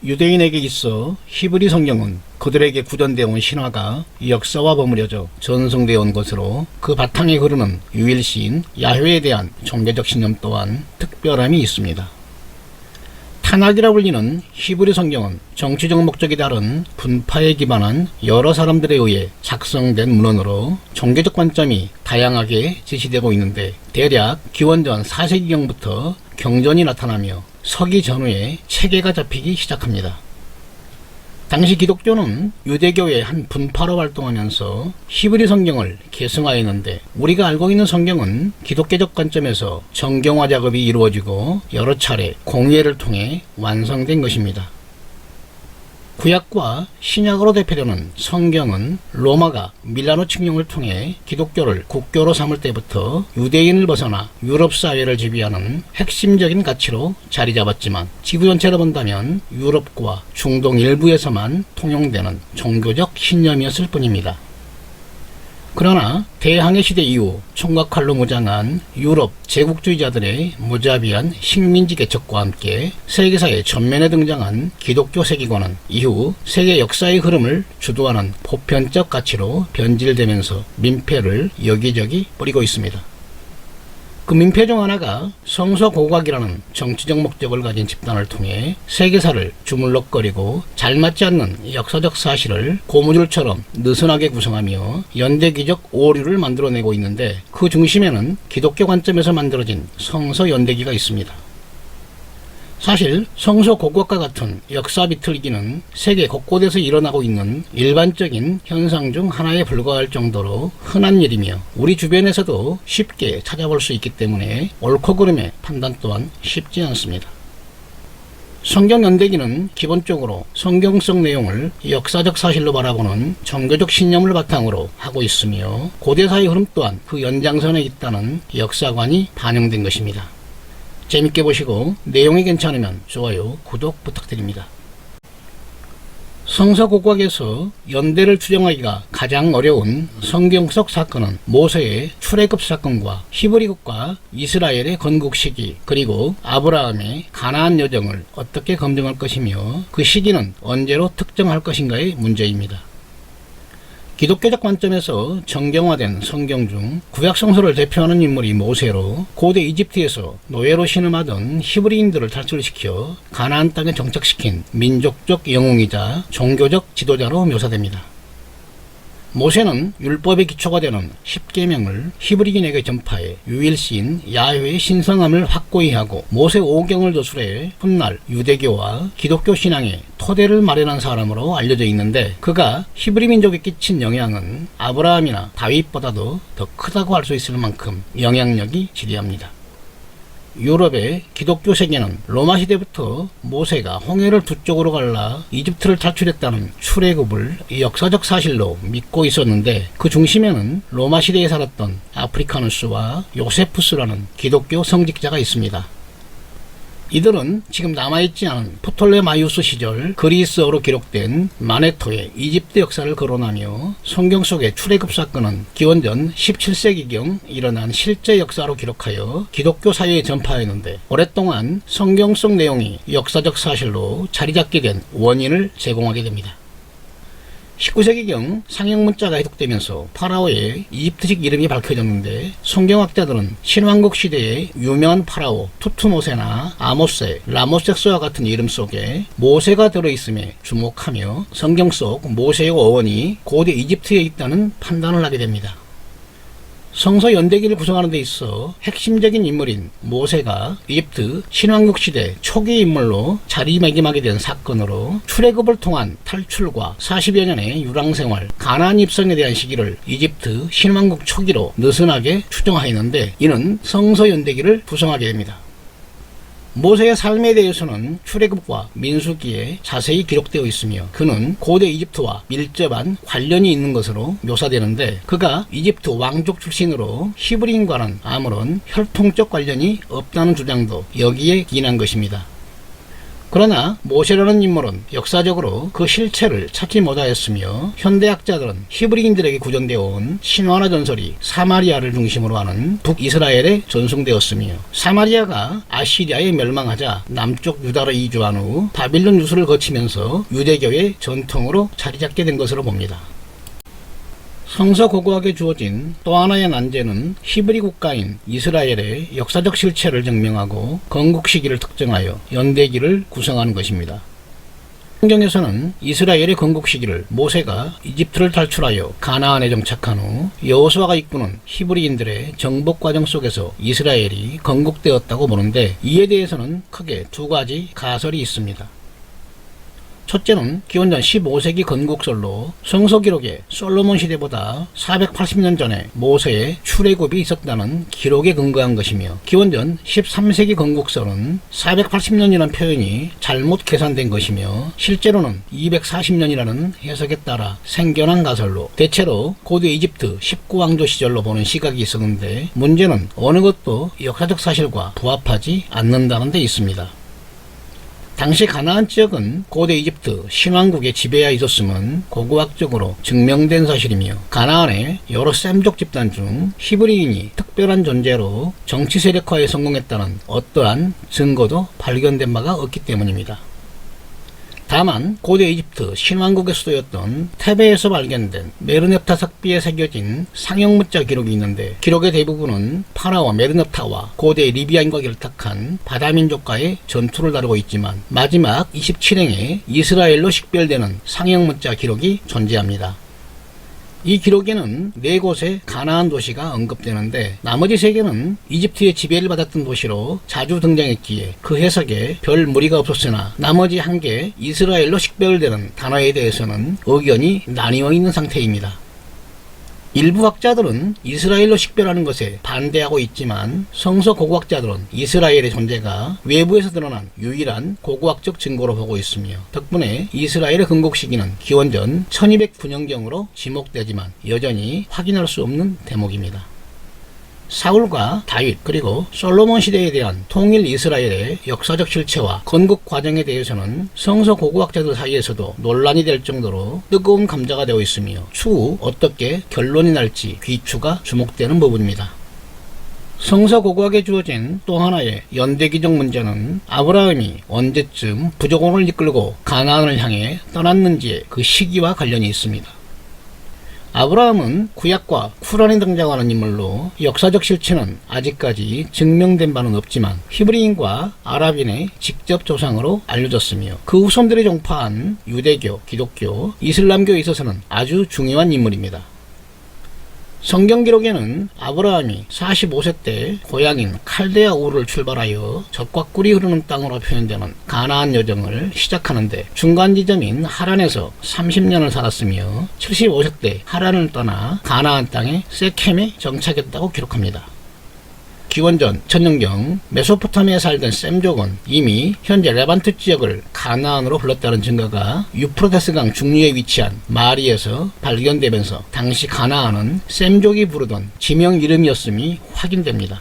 유대인에게 있어 히브리 성경은 그들에게 구전되어 온 신화가 역사와 버무려져 전송되어 온 것으로 그 바탕에 흐르는 유일신 야훼에 대한 종교적 신념 또한 특별함이 있습니다. 타낙이라 불리는 히브리 성경은 정치적 목적이 다른 분파에 기반한 여러 사람들에 의해 작성된 문헌으로 종교적 관점이 다양하게 제시되고 있는데 대략 기원전 4세기경부터 경전이 나타나며 서기 전후에 체계가 잡히기 시작합니다. 당시 기독교는 유대교의 한 분파로 활동하면서 히브리 성경을 계승하였는데 우리가 알고 있는 성경은 기독교적 관점에서 정경화 작업이 이루어지고 여러 차례 공예를 통해 완성된 것입니다. 구약과 신약으로 대표되는 성경은 로마가 밀라노 칙령을 통해 기독교를 국교로 삼을 때부터 유대인을 벗어나 유럽 사회를 지배하는 핵심적인 가치로 자리 잡았지만 지구 전체로 본다면 유럽과 중동 일부에서만 통용되는 종교적 신념이었을 뿐입니다. 그러나 대항해 시대 이후 총각칼로 무장한 유럽 제국주의자들의 무자비한 식민지 개척과 함께 세계사의 전면에 등장한 기독교 세계관은 이후 세계 역사의 흐름을 주도하는 보편적 가치로 변질되면서 민폐를 여기저기 뿌리고 있습니다. 그 민폐 중 하나가 성서고각이라는 정치적 목적을 가진 집단을 통해 세계사를 주물럭거리고 잘 맞지 않는 역사적 사실을 고무줄처럼 느슨하게 구성하며 연대기적 오류를 만들어내고 있는데 그 중심에는 기독교 관점에서 만들어진 성서연대기가 있습니다. 사실 성서고각과 같은 역사 비틀기는 세계 곳곳에서 일어나고 있는 일반적인 현상 중 하나에 불과할 정도로 흔한 일이며 우리 주변에서도 쉽게 찾아볼 수 있기 때문에 옳고 그름의 판단 또한 쉽지 않습니다. 성경 연대기는 기본적으로 성경성 내용을 역사적 사실로 바라보는 종교적 신념을 바탕으로 하고 있으며 고대사의 흐름 또한 그 연장선에 있다는 역사관이 반영된 것입니다. 재밌게 보시고 내용이 괜찮으면 좋아요, 구독 부탁드립니다. 성서고각에서 연대를 추정하기가 가장 어려운 성경 속 사건은 모세의 출애굽 사건과 히브리국과 이스라엘의 건국 시기 그리고 아브라함의 가나안 여정을 어떻게 검증할 것이며 그 시기는 언제로 특정할 것인가의 문제입니다. 기독교적 관점에서 정경화된 성경 중 구약 성서를 대표하는 인물이 모세로 고대 이집트에서 노예로 신음하던 히브리인들을 탈출시켜 가나안 땅에 정착시킨 민족적 영웅이자 종교적 지도자로 묘사됩니다. 모세는 율법의 기초가 되는 십계명을 히브리인에게 전파해 유일신 야훼의 신성함을 확고히 하고 모세 5경을 저술해 훗날 유대교와 기독교 신앙의 토대를 마련한 사람으로 알려져 있는데 그가 히브리 민족에 끼친 영향은 아브라함이나 다윗보다도 더 크다고 할 수 있을 만큼 영향력이 지대합니다. 유럽의 기독교 세계는 로마 시대부터 모세가 홍해를 두 쪽으로 갈라 이집트를 탈출했다는 출애굽을 역사적 사실로 믿고 있었는데 그 중심에는 로마 시대에 살았던 아프리카누스와 요세푸스라는 기독교 성직자가 있습니다. 이들은 지금 남아있지 않은 프톨레마이우스 시절 그리스어로 기록된 마네토의 이집트 역사를 거론하며 성경 속의 출애굽 사건은 기원전 17세기경 일어난 실제 역사로 기록하여 기독교 사회에 전파했는데 오랫동안 성경성 내용이 역사적 사실로 자리잡게 된 원인을 제공하게 됩니다. 19세기경 상형 문자가 해독되면서 파라오의 이집트식 이름이 밝혀졌는데 성경학자들은 신왕국 시대의 유명한 파라오 투트모세나 아모세, 라모세스와 같은 이름 속에 모세가 들어있음에 주목하며 성경 속 모세의 어원이 고대 이집트에 있다는 판단을 하게 됩니다. 성서 연대기를 구성하는 데 있어 핵심적인 인물인 모세가 이집트 신왕국 시대 초기 인물로 자리매김하게 된 사건으로 출애굽을 통한 탈출과 40여 년의 유랑생활, 가나안 입성에 대한 시기를 이집트 신왕국 초기로 느슨하게 추정하였는데 이는 성서 연대기를 구성하게 됩니다. 모세의 삶에 대해서는 출애굽과 민수기에 자세히 기록되어 있으며 그는 고대 이집트와 밀접한 관련이 있는 것으로 묘사되는데 그가 이집트 왕족 출신으로 히브리인과는 아무런 혈통적 관련이 없다는 주장도 여기에 기인한 것입니다. 그러나 모세라는 인물은 역사적으로 그 실체를 찾지 못하였으며 현대학자들은 히브리인들에게 구전되어 온 신화나 전설이 사마리아를 중심으로 하는 북이스라엘에 전송되었으며 사마리아가 아시리아에 멸망하자 남쪽 유다로 이주한 후 바빌론 유수를 거치면서 유대교의 전통으로 자리잡게 된 것으로 봅니다. 성서 고고학에 주어진 또 하나의 난제는 히브리 국가인 이스라엘의 역사적 실체를 증명하고 건국 시기를 특정하여 연대기를 구성하는 것입니다. 성경에서는 이스라엘의 건국 시기를 모세가 이집트를 탈출하여 가나안에 정착한 후 여호수아가 이끄는 히브리인들의 정복 과정 속에서 이스라엘이 건국되었다고 보는데, 이에 대해서는 크게 두 가지 가설이 있습니다. 첫째는 기원전 15세기 건국설로 성서 기록에 솔로몬 시대보다 480년 전에 모세의 출애굽이 있었다는 기록에 근거한 것이며, 기원전 13세기 건국설은 480년이라는 표현이 잘못 계산된 것이며 실제로는 240년이라는 해석에 따라 생겨난 가설로 대체로 고대 이집트 19왕조 시절로 보는 시각이 있었는데, 문제는 어느 것도 역사적 사실과 부합하지 않는다는 데 있습니다. 당시 가나안 지역은 고대 이집트 신왕국의 지배하에 있었음은 고고학적으로 증명된 사실이며, 가나안의 여러 셈족 집단 중 히브리인이 특별한 존재로 정치 세력화에 성공했다는 어떠한 증거도 발견된 바가 없기 때문입니다. 다만 고대 이집트 신왕국의 수도였던 테베에서 발견된 메르넵타 석비에 새겨진 상형문자 기록이 있는데, 기록의 대부분은 파라오 메르넵타와 고대 리비아인과 결탁한 바다민족과의 전투를 다루고 있지만 마지막 27행에 이스라엘로 식별되는 상형문자 기록이 존재합니다. 이 기록에는 4곳의 가나안 도시가 언급되는데, 나머지 3개는 이집트의 지배를 받았던 도시로 자주 등장했기에 그 해석에 별 무리가 없었으나, 나머지 1개 이스라엘로 식별되는 단어에 대해서는 의견이 나뉘어 있는 상태입니다. 일부 학자들은 이스라엘로 식별하는 것에 반대하고 있지만, 성서 고고학자들은 이스라엘의 존재가 외부에서 드러난 유일한 고고학적 증거로 보고 있으며, 덕분에 이스라엘의 건국 시기는 기원전 1209년경으로 지목되지만 여전히 확인할 수 없는 대목입니다. 사울과 다윗 그리고 솔로몬 시대에 대한 통일 이스라엘의 역사적 실체와 건국 과정에 대해서는 성서 고고학자들 사이에서도 논란이 될 정도로 뜨거운 감자가 되어 있으며, 추후 어떻게 결론이 날지 귀추가 주목되는 부분입니다. 성서 고고학에 주어진 또 하나의 연대기적 문제는 아브라함이 언제쯤 부족원을 이끌고 가나안을 향해 떠났는지의 그 시기와 관련이 있습니다. 아브라함은 구약과 쿠란에 등장하는 인물로 역사적 실체는 아직까지 증명된 바는 없지만 히브리인과 아랍인의 직접 조상으로 알려졌으며, 그 후손들이 종파한 유대교, 기독교, 이슬람교에 있어서는 아주 중요한 인물입니다. 성경 기록에는 아브라함이 45세 때 고향인 칼데아 우르를 출발하여 젖과 꿀이 흐르는 땅으로 표현되는 가나안 여정을 시작하는데, 중간 지점인 하란에서 30년을 살았으며 75세 때 하란을 떠나 가나안 땅의 세켐에 정착했다고 기록합니다. 기원전 1000년경 메소포타미아에 살던 셈족은 이미 현재 레반트 지역을 가나안으로 불렀다는 증거가 유프라테스강 중류에 위치한 마리에서 발견되면서 당시 가나안은 셈족이 부르던 지명 이름이었음이 확인됩니다.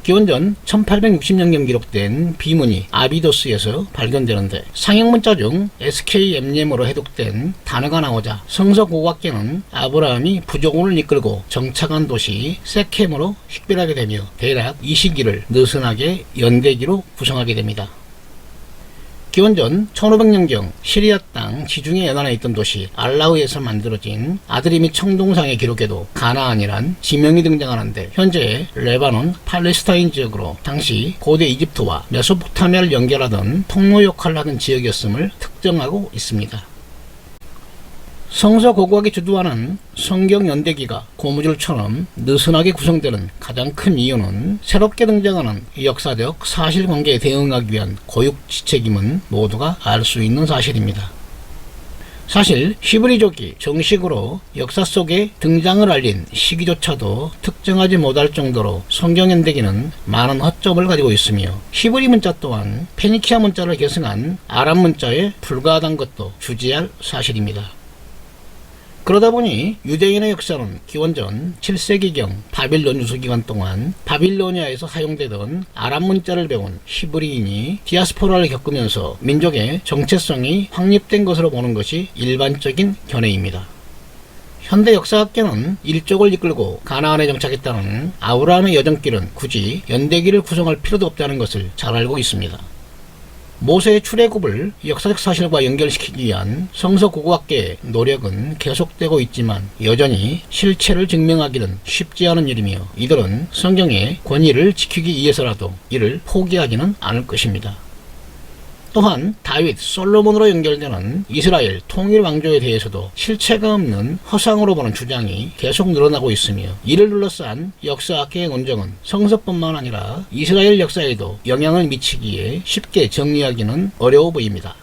기원전 1860년경 기록된 비문이 아비도스에서 발견되는데, 상형문자 중 SKMM으로 해독된 단어가 나오자 성서 고고학계는 아브라함이 부족원을 이끌고 정착한 도시 세켐으로 식별하게 되며, 대략 이 시기를 느슨하게 연대기로 구성하게 됩니다. 기원전 1500년경 시리아 땅 지중해 연안에 있던 도시 알라흐에서 만들어진 아드리 및 청동상의 기록에도 가나안이란 지명이 등장하는데, 현재 레바논, 팔레스타인 지역으로 당시 고대 이집트와 메소포타미아를 연결하던 통로 역할을 하던 지역이었음을 특정하고 있습니다. 성서 고고학이 주도하는 성경 연대기가 고무줄처럼 느슨하게 구성되는 가장 큰 이유는 새롭게 등장하는 역사적 사실관계에 대응하기 위한 고육지책임은 모두가 알 수 있는 사실입니다. 사실 히브리족이 정식으로 역사 속에 등장을 알린 시기조차도 특정하지 못할 정도로 성경 연대기는 많은 허점을 가지고 있으며, 히브리 문자 또한 페니키아 문자를 계승한 아랍 문자에 불과하다는 것도 주지할 사실입니다. 그러다 보니 유대인의 역사는 기원전 7세기경 바빌론 유수 기간 동안 바빌로니아에서 사용되던 아람 문자를 배운 히브리인이 디아스포라를 겪으면서 민족의 정체성이 확립된 것으로 보는 것이 일반적인 견해입니다. 현대 역사학계는 일족을 이끌고 가나안에 정착했다는 아브라함의 여정길은 굳이 연대기를 구성할 필요도 없다는 것을 잘 알고 있습니다. 모세의 출애굽을 역사적 사실과 연결시키기 위한 성서고고학계의 노력은 계속되고 있지만 여전히 실체를 증명하기는 쉽지 않은 일이며 이들은 성경의 권위를 지키기 위해서라도 이를 포기하지는 않을 것입니다. 또한 다윗, 솔로몬으로 연결되는 이스라엘 통일 왕조에 대해서도 실체가 없는 허상으로 보는 주장이 계속 늘어나고 있으며 이를 둘러싼 역사학계의 논쟁은 성서뿐만 아니라 이스라엘 역사에도 영향을 미치기에 쉽게 정리하기는 어려워 보입니다.